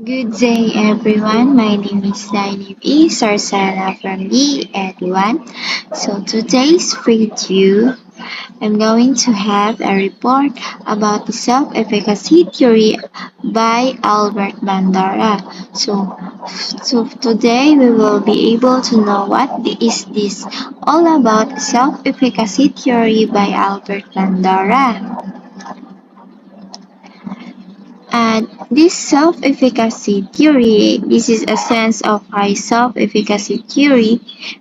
Good day, everyone. My name is Dynive Sarcena from the Ed1. So today's review, I'm going to have a report about the self-efficacy theory by Albert Bandura. So today we will be able to know is this all about self-efficacy theory by Albert Bandura. And this self-efficacy theory, this is a sense of high self-efficacy theory,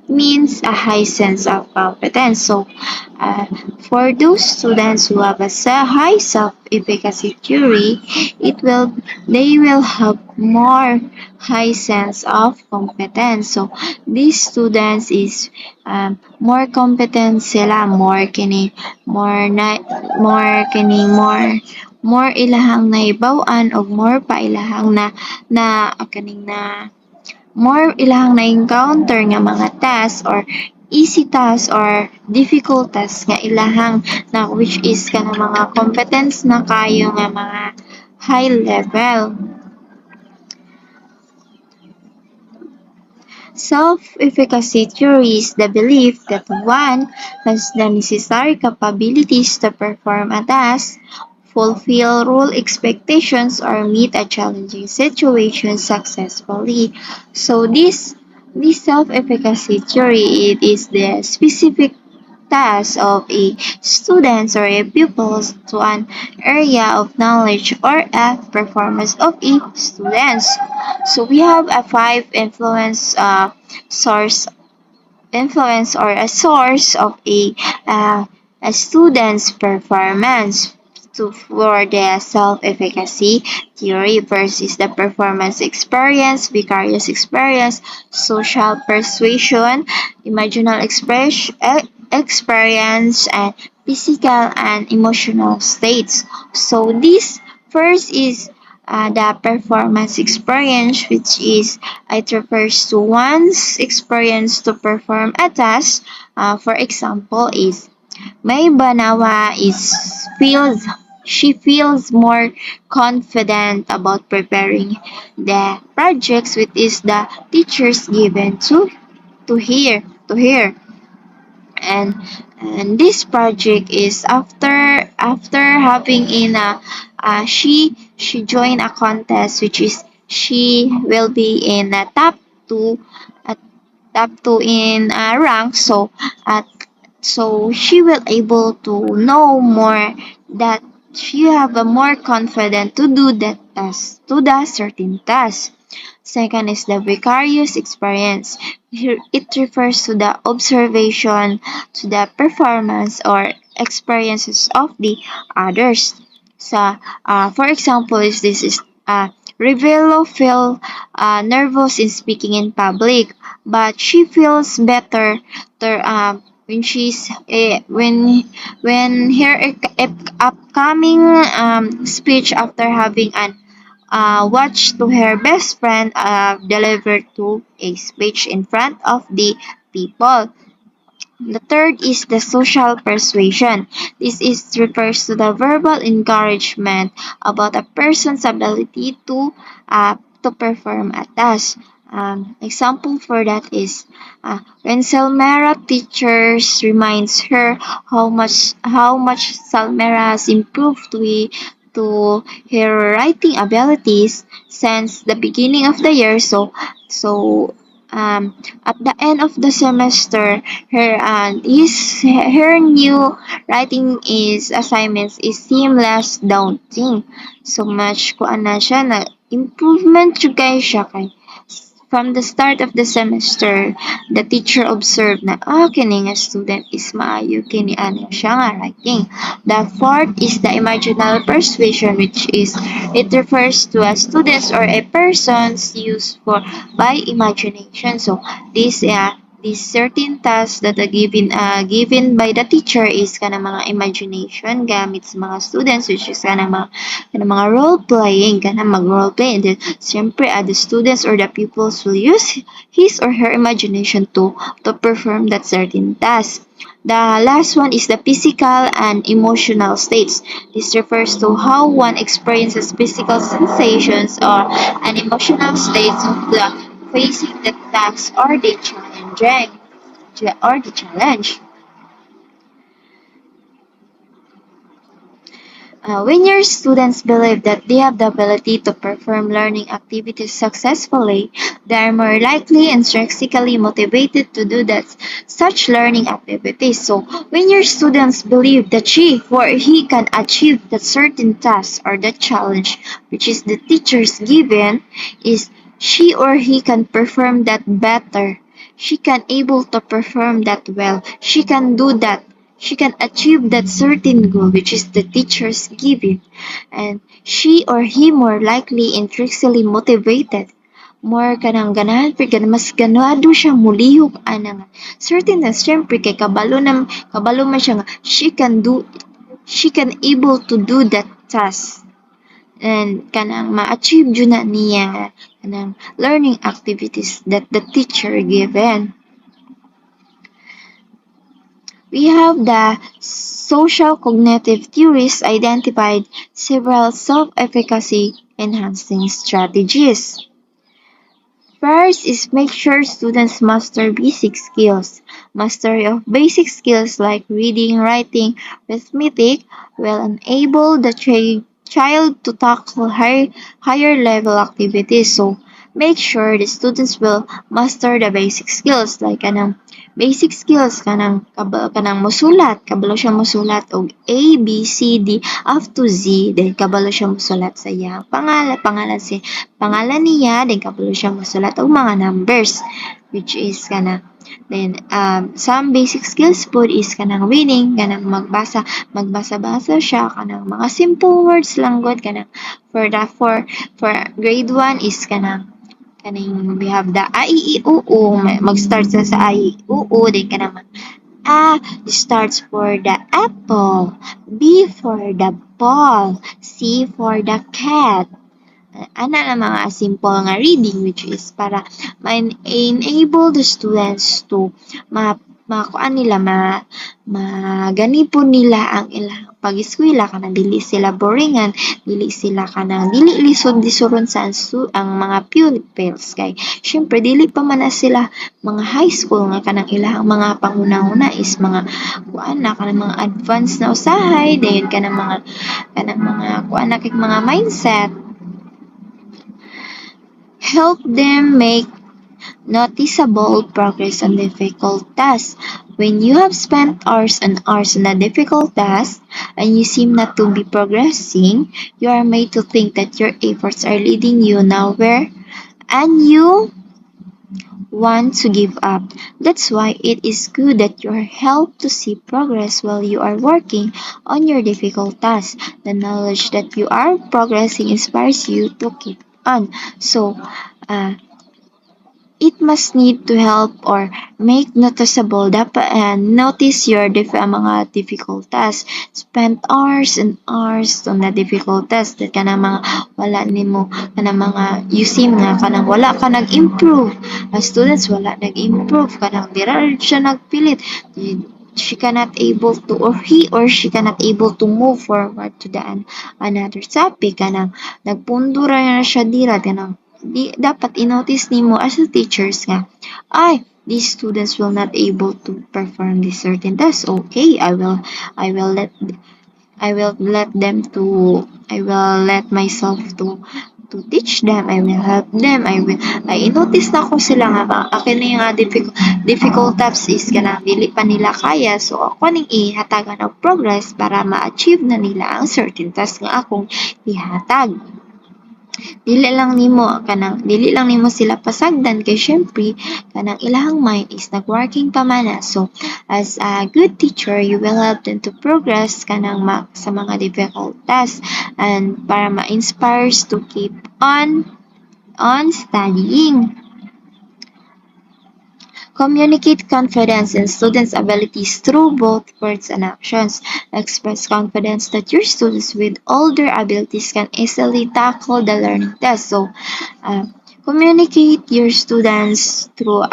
means a high sense of competence. Uh, for those students who have a high self-efficacy theory, it will they will have more high sense of competence. So these students is more competent sila, more na, more ilahang naibaw-an o more pa ilahang more ilahang na-encounter nga mga task or easy task or difficult task nga ilahang na which is kana mga competence na kayo nga mga high level. Self-efficacy theory is the belief that one has the necessary capabilities to perform a task, fulfill rule expectations, or meet a challenging situation successfully. So this self-efficacy theory it is the specific task of a student or a pupil to an area of knowledge or a performance of a students. So we have a five source influence or a source of a student's performance for the self-efficacy theory. First is the performance experience, vicarious experience, social persuasion, imaginal experience, and physical and emotional states. So this first is the performance experience, which is it refers to one's experience to perform a task. For example, is May Banawa is feels she feels more confident about preparing the projects which is the teachers given to her and this project is after having in a she joined a contest which is she will be in a two uh, top two in rank at so she will able to know more that she have a more confident to do that task to the certain task. Second is the vicarious experience. Here it refers to the observation, to the performance or experiences of the others. So, for example, is this is Revelo feel nervous in speaking in public, but she feels better when she's when her upcoming speech after having an watch to her best friend deliver to a speech in front of the people. The third is the social persuasion. This is refers to the verbal encouragement about a person's ability to perform a task. Example for that is when Salmera teachers reminds her how much Salmera has improved to her writing abilities since the beginning of the year. At the end of the semester, her new writing is assignments is seem less daunting. So much ko ana siya na improvement jud kay siya kay from the start of the semester, the teacher observed na kini nga student is maayo kini ano siya nga writing. The fourth is the imaginal persuasion, which is it refers to a student's or a person's use for by imagination. So These certain tasks that are given by the teacher is kanang mga imagination gamit sa mga students, which is kanang mga role playing, kanang mag role play, and then siyempre the students or the pupils will use his or her imagination to perform that certain task. The last one is the physical and emotional states. This refers to how one experiences physical sensations or an emotional states of the facing the task or the challenge. When your students believe that they have the ability to perform learning activities successfully, they are more likely and intrinsically motivated to do that such learning activities. So, when your students believe that she or he can achieve that certain task or that challenge, which is the teacher's given, is she or he can perform that better. She can able to perform that well. She can do that, she can achieve that certain goal which is the teacher's given, and she or he more likely intrinsically motivated, more kanang ganahan pero mas ganado siya mulihok anang certain na syempre kay kabalo man siya nga she can able to do that task, and kanang ma-achieve jud na niya kanang learning activities that the teacher given. We have the social cognitive theorists identified several self-efficacy enhancing strategies. First is make sure students master basic skills. Mastery of basic skills like reading, writing, arithmetic will enable the child to tackle higher level activities. So make sure the students will master the basic skills like basic skills kanang mosulat, kabalo siya mosulat og A, B, C, D up to Z, then kabalo siya mosulat sa iyang pangalan niya, then kabalo siya mosulat og mga numbers, which is then some basic skills po is kanang reading, kanang magbasa-basa siya kanang mga simple words lang gud kanang for grade 1 is kaning we have the A, I, E, U, U. Mag-start sa A, I, E, U, U. Then ka naman. A starts for the apple. B for the ball. C for the cat. Ana na mga simple nga reading which is para ma-enable the students to makuan nila maganipon nila ang ilang pag-eskwela kanang dili sila boringan, dili sila kanang dili lisod disuron sa ang mga pupils kay syempre dili pa man na sila mga high school nga kanang ilang mga panguna-una is mga kuan na kanang mga advanced na usahay dayon kanang mga kuan na kay mga mindset. Help them make noticeable progress on difficult tasks. When you have spent hours and hours on a difficult task and you seem not to be progressing, you are made to think that your efforts are leading you nowhere and you want to give up. That's why it is good that you are helped to see progress while you are working on your difficult task. The knowledge that you are progressing inspires you to keep on. So, it must need to help or make noticeable dapat notice your mga difficult tasks. Spend hours and hours on the difficult tasks that kanang mga wala nimo kanang mga you seem nga kanang wala ka nag-improve. As students wala nag-improve kanang dira siya nagpilit. She cannot able to or he or she cannot able to move forward to the another topic kanang nagpundura na siya dira kanang dapat i-notice nimo as a teachers nga, these students will not able to perform this certain task. Okay, I will let them to I will let myself to teach them. I will help them. I notice na ko sila nga akin na yung difficult tasks is kanang dili pa nila kaya, so ako ning ihatagan og progress para ma-achieve na nila ang certain task nga akong ihatag. Dili lang nimo sila pasagdan kay syempre kanang ilahang mind is nagworking pa man na. So as a good teacher you will help them to progress kanang sa mga difficult tasks and para ma-inspires to keep on studying. Communicate confidence in students' abilities through both words and actions. Express confidence that your students with all their abilities can easily tackle the learning test. So, uh, communicate your students through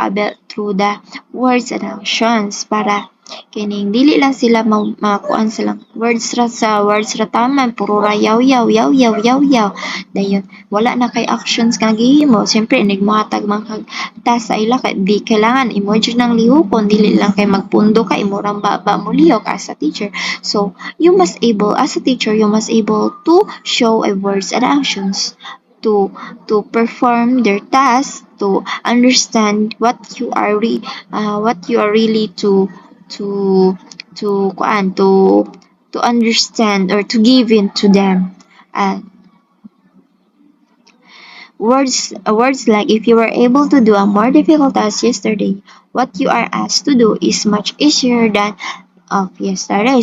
the words and actions para kining dili lang sila makuan silang words ra taman puro ra yaw yaw yaw yaw yaw yaw dayon wala na kay actions nga gihimo siyempre nigmatag man kag task sa ila kay di kailangan imo jud nang lihokon dili lang kay magpundo ka imo rang baba mo lihok as a teacher. So you must able as a teacher you must able to show a words and actions to perform their task to understand what you are really to kuan to understand or to give in to them. Words like if you were able to do a more difficult task yesterday, what you are asked to do is much easier than of yesterday.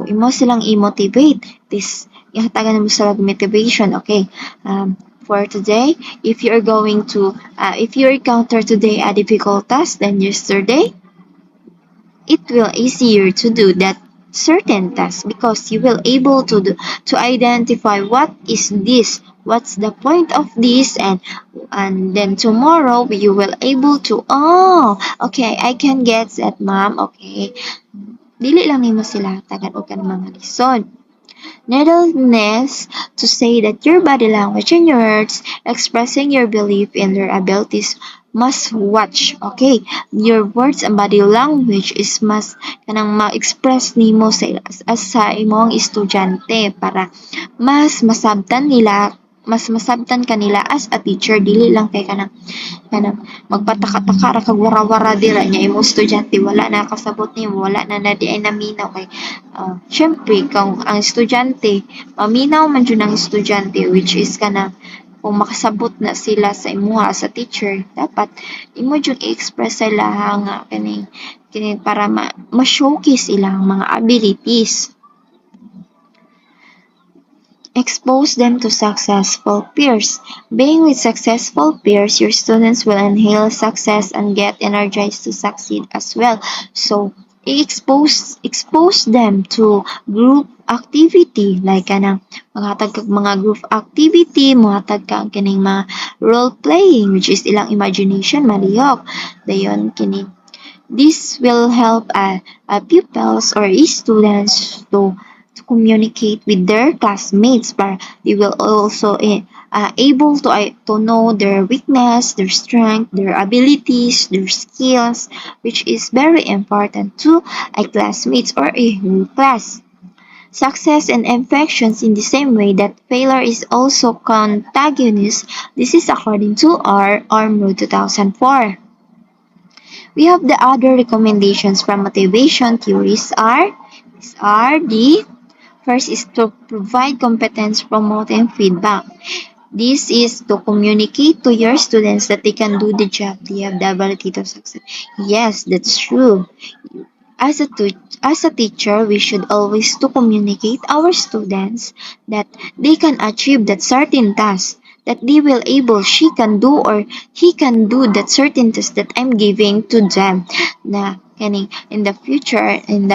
Imo silang i-motivate. This ihatagan mo sila motivation. Okay. For today, if you encounter today a difficult task than yesterday, it will easier to do that certain task because you will able to identify what is this, what's the point of this, and then tomorrow you will able to okay, I can get that, ma'am. Okay, dili lang nimo sila tagan og kanang mga lisod. Needless to say that your body language and your words expressing your belief in your abilities must watch. Okay, your words and body language is must kanang ma-express nimo sa imong estudyante para mas masabtan kanila as a teacher dili lang kay kanang magpataka-taka ra kag wara-wara dira nya imong estudyante wala na kasabot nimo wala na na di ay naminaw kay syempre kung ang estudyante maminaw man jud ang estudyante which is kanang kung makasabot na sila sa imuha sa teacher dapat imo jud i-express sa ilaha nga kini para ma-showcase ilang mga abilities. Expose them to successful peers. Being with successful peers, your students will inhale success and get energized to succeed as well. So, expose them to group activity like kanang maghatag kag mga group activity, muhatag ka kining mga role playing which is ilang imagination malihok. Dayon kini this will help pupils or students to communicate with their classmates, but they will also able to know their weakness, their strength, their abilities, their skills, which is very important to a classmates or a whole class. Success and infections in the same way that failure is also contagious. This is according to our Armroad 2004. We have the other recommendations from motivation theories are the first is to provide competence promoting feedback. This is to communicate to your students that they can do the job, they have the ability to succeed. Yes, that's true. As a teacher, we should always to communicate our students that they can achieve that certain task that they will able she can do or he can do that certain task that I'm giving to them na kani in the future and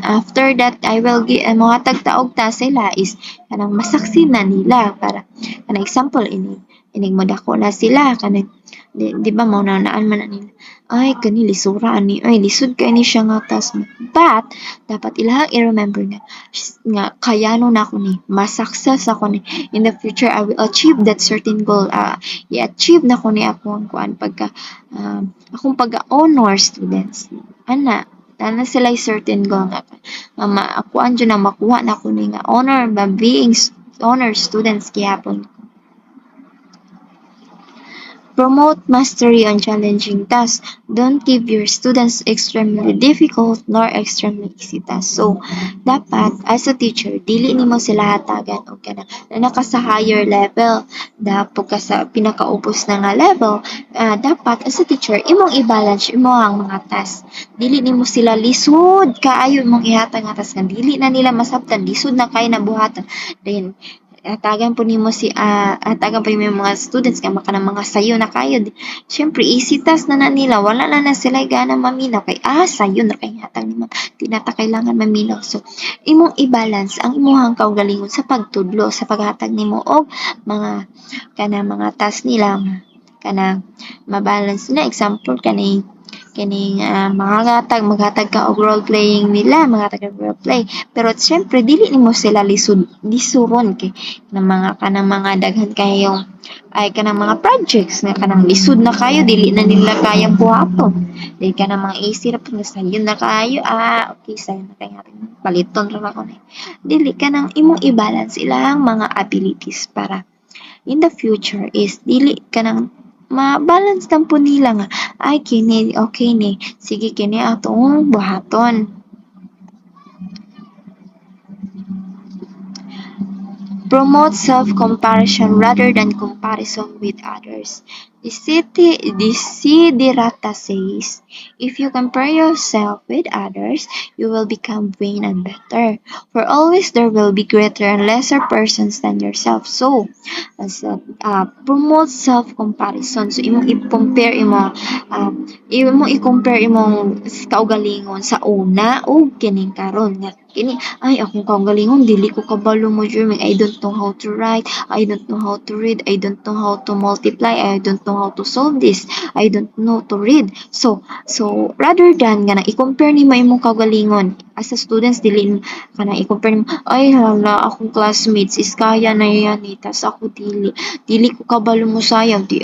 after that I will give mga tagtaog ta sila is kanang masaksin na nila para kanang example inig modako na sila kanang di ba maunaan man na nila ay kani lisura ani ay lisod kay ni siya nga task but dapat ilahang i-remember nga kayano na ako ni ma-success ako ni in the future I will achieve that certain goal i-achieve na ko ni akong kuan pagka akong pagka-honor students ana sila certain goal nga maakuan dyan na makuha na ko ni nga honor ba being honor students gihapon. Promote mastery on challenging tasks. Don't give your students extremely difficult nor extremely easy tasks. So, dapat as a teacher, dili nimo sila hatagan o kana na naka sa higher level, dapat ka sa pinakaupos na nga level, dapat as a teacher, imong i-balance imo ang mga tasks. Dili nimo sila lisod kaayo imong ihatag nga task nga dili na nila masabtan lisod na kay nabuhatan. Then hatagan po nimo yung mga students nga maka ng mga sayo na kayo. Syempre easy task na nila, wala na sila gana maminaw kay sayo na kay hatag nimo. Di na ta kailangan maminaw. So imong i-balance ang imong kaugalingon sa pagtudlo sa paghatag nimo og mga task nila kana mabalance na example kaning maghatag ka og role playing nila, maghatag og role play. Pero syempre dili nimo sila lisuron kay kanang mga daghan kayong kanang mga projects nga kanang lisod na kayo dili na nila kayang buhaton. Dili kanang mga easy ra pud sayon na kayo. Okay sayon na kayo paliton ra ko ni. Dili kanang imong i-balance ilang mga abilities para in the future is dili kanang ma-balance lang po nila nga kini okay ni sige kini atong buhaton. Promote self-comparison rather than comparison with others. Desiderata says, if you compare yourself with others, you will become vain and better. For always there will be greater and lesser persons than yourself. So, promote self-comparison. So, imong i-compare imong kaugalingon sa una o kining karon nga kini akong kaugalingon dili ko kabalo mo German. I don't know how to write, I don't know how to read, I don't know how to multiply, I don't know how to solve this, I don't know to read. So rather than nga i-compare nimo imong kaugalingon as a students dili kana i-compare nimo hala akong classmates is kaya na yan tas ako dili ko kabalo mo sayang di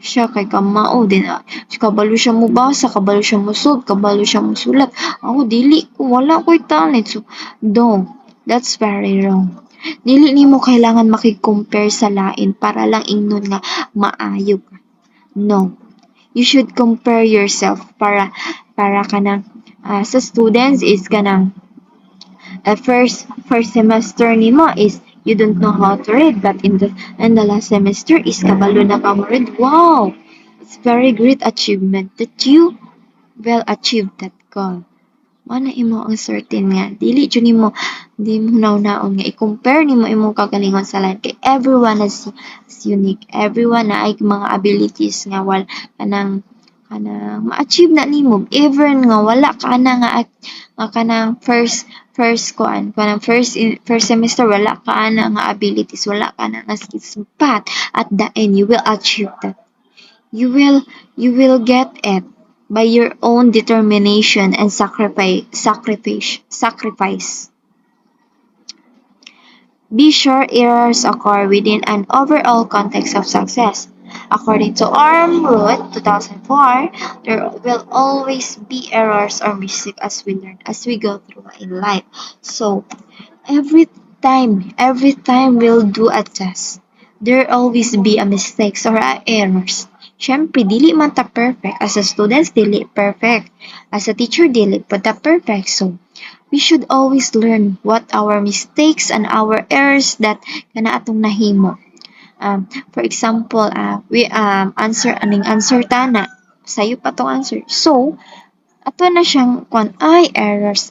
siya kay kamao din kabalo siya mo basa, kabalo siya mo solve, kabalo siya mo sulat. Ako dili ko wala ko'y talent. So no, that's very wrong. Dili nimo kailangan makig-compare sa lain para lang ingnon nga maayo ka. No. You should compare yourself para kanang sa students is kanang first semester nimo is you don't know how to read, but in the last semester is kabalo na ka mo read. Wow, it's very great achievement that you will achieve that goal. Mana imo ang certain nga dili jud nimo di mo naon nga i-compare nimo imong kagalingon sa lain kay everyone is unique, everyone na ay mga abilities nga kanang ma-achieve na nimo even nga wala ka na nga kanang first semester wala ka na nga abilities, wala ka na nga skills, but at the end you will achieve that. You will get it by your own determination and sacrifice. Be sure errors occur within an overall context of success. According to Root 2004, there will always be errors or mistakes as we learn, as we go through in life. So, every time we'll do a test, there always be a mistakes or errors. Siyempre, dili man ta perfect. As a students, dili perfect. As a teacher, dili pa ta perfect. So, we should always learn what our mistakes and our errors that kana atong nahimo. For example, we answer tana. Sayo pa tong answer. So, ato na siyang errors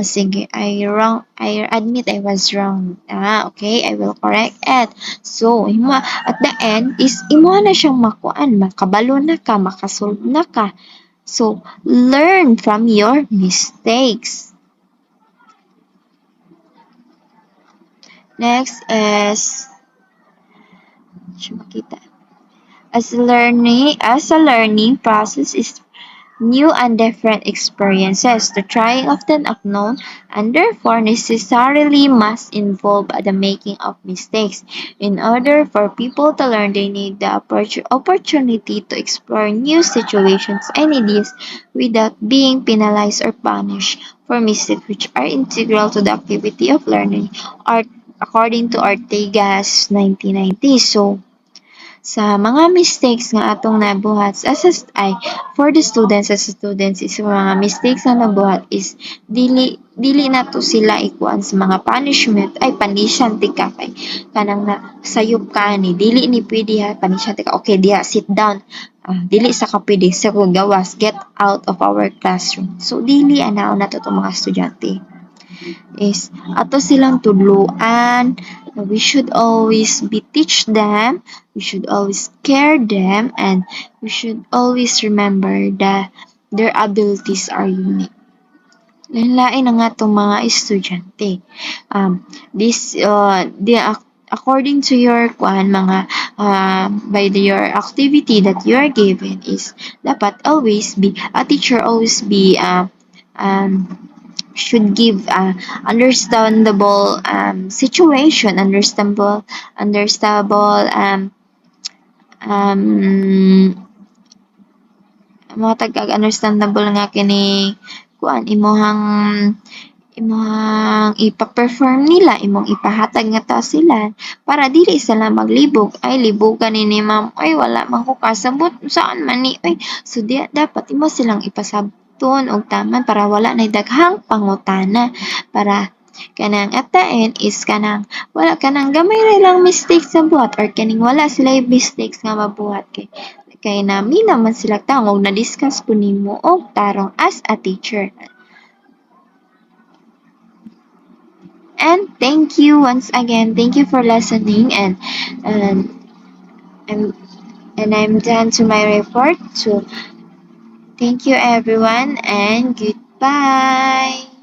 sige I admit I was wrong. Okay, I will correct it. So at the end is imo na siyang makabalo na ka, makasolve na ka. So learn from your mistakes. Next is as a learning process is new and different experiences. The trying of the unknown and therefore necessarily must involve the making of mistakes. In order for people to learn, they need the opportunity to explore new situations and ideas without being penalized or punished for mistakes, which are integral to the activity of learning, according to Ortega's 1990. So, sa mga mistakes nga atong nabuhat for the students is mga mistakes nga nabuhat is dili na to sila ikuan sa mga punishment panisyan tika kay kanang na sayop ka ni dili ni pwede panisyan tika okay diha sit down dili sa ka pwede sa gawas get out of our classroom. So dili anaon na to mga estudyante is ato silang tudloan We should always be teach them, we should always care them, and we should always remember that their abilities are unique. Lain-lain na nga itong mga estudyante. According to your your activity that you are given is dapat always be a teacher always be should give understandable situation, understandable um matag understandable nga kini kuan imong ipa-perform nila, imong ipahatag nga ta sila para dili sila maglibog. Ay libogan ni ma'am, ay wala man ko kasabot saan man ni ay. So dapat imo silang ipasabton og taman para wala nay daghang pangutana para kanang at the end is kanang wala kanang gamay ra lang mistakes sa buhat or kaning wala sila mistakes nga mabuhat kay nami naman sila tawag na discuss po nimo og tarong as a teacher. And thank you once again. Thank you for listening and I'm I'm done to my report. So thank you everyone and goodbye.